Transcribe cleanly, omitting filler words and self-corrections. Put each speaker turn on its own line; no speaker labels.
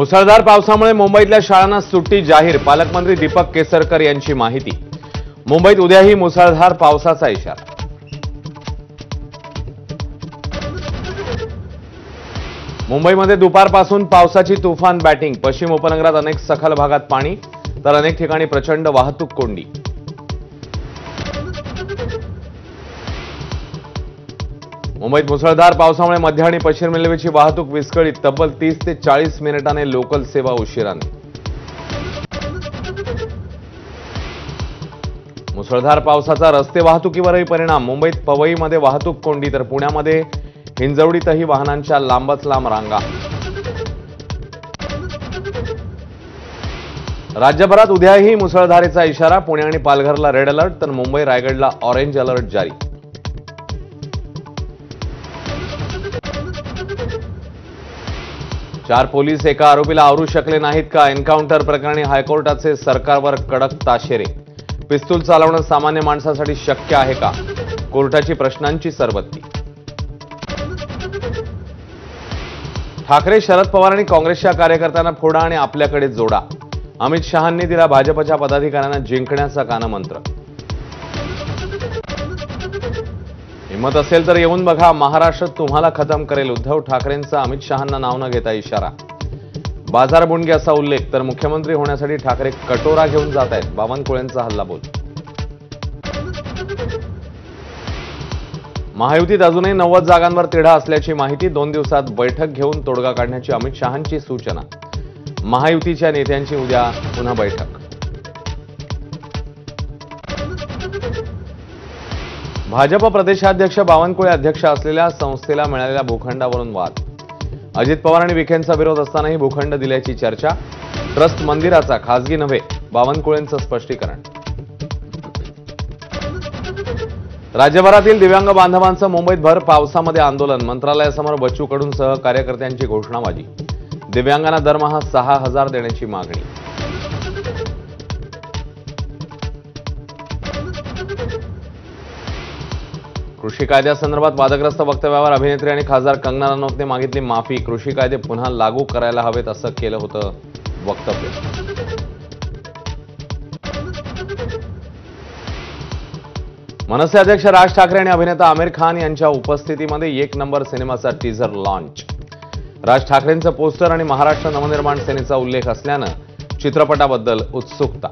मुसळधार पावसामुळे मुंबईतल्या शाळांना सुट्टी जाहीर। पालकमंत्री दीपक केसरकर यांची माहिती। मुंबईत उद्याही मुसळधार पावसाचा इशारा। मुंबईमध्ये दुपारपासून पावसाची तुफान बॅटिंग। पश्चिम उपनगरात अनेक सखल भागात पाणी तर अनेक ठिकाणी प्रचंड वाहतूक कोंडी। मुंबईत मुसळधार पावसामुळे मध्य आणि पश्चिम रेल्वेची वाहतूक विस्कळीत। तब्बल 30 ते 40 मिनिटांनी लोकल सेवा उशिराने। मुसळधार पावसाचा रस्ते वाहतुकीवरही परिणाम। मुंबईत पवईमध्ये वाहतूक कोंडी तर पुण्यामध्ये हिंजवडीतही वाहनांच्या लांबच लांब रांगा। राज्यभरात उद्याही मुसळधारेचा इशारा। पुणे आणि पालघरला रेड अलर्ट तर मुंबई रायगडला ऑरेंज अलर्ट जारी। चार पोलीस एका आरोपीला आवरू शकले नाहीत का? एन्काउंटर प्रकरणी हायकोर्टाचे सरकारवर कडक ताशेरे। पिस्तूल चालवणं सामान्य माणसासाठी शक्य आहे का? कोर्टाची प्रश्नांची सरबत्ती। ठाकरे शरद पवार आणि काँग्रेसच्या कार्यकर्त्यांना फोडा आणि आपल्याकडे जोडा। अमित शहांनी दिला भाजपच्या पदाधिकाऱ्यांना जिंकण्याचा कानमंत्र। हिम्मत असेल तर येऊन बघा, महाराष्ट्र तुम्हाला खतम करेल। उद्धव ठाकरेंचा अमित शहांना नाव न घेता इशारा। बाजार बुणगे असा उल्लेख तर मुख्यमंत्री होण्यासाठी ठाकरे कटोरा घेऊन जात आहेत। बावनकुळेंचा हल्लाबोल। महायुतीत अजूनही 90 जागांवर तिढा असल्याची माहिती। 2 दिवसात बैठक घेऊन तोडगा काढण्याची अमित शहांची सूचना। महायुतीच्या नेत्यांची उद्या पुन्हा बैठक। भाजप प्रदेशाध्यक्ष बावनकुळे अध्यक्ष असलेल्या संस्थेला मिळालेल्या भूखंडावरून वाद। अजित पवार आणि विखेंचा विरोध असतानाही भूखंड दिल्याची चर्चा। ट्रस्ट मंदिराचा, खासगी नव्हे, बावनकुळेंचं स्पष्टीकरण। राज्यभरातील दिव्यांग बांधवांचं मुंबईत भर पावसामध्ये आंदोलन। मंत्रालयासमोर बच्चू कडूंसह कार्यकर्त्यांची घोषणाबाजी। दिव्यांगांना दरमहा 6,000 देण्याची मागणी। कृषी कायद्यासंदर्भात वादग्रस्त वक्तव्यावर अभिनेत्री आणि खासदार कंगना रनौतने मागितली माफी। कृषी कायदे पुन्हा लागू करायला हवेत असं केलं होतं वक्तव्य। मनसे अध्यक्ष राज ठाकरे आणि अभिनेता आमिर खान यांच्या उपस्थितीमध्ये 1 नंबर सिनेमाचा टीझर लॉन्च। राज ठाकरेंचं पोस्टर आणि महाराष्ट्र नवनिर्माण सेनेचा उल्लेख असल्यानं चित्रपटाबद्दल उत्सुकता।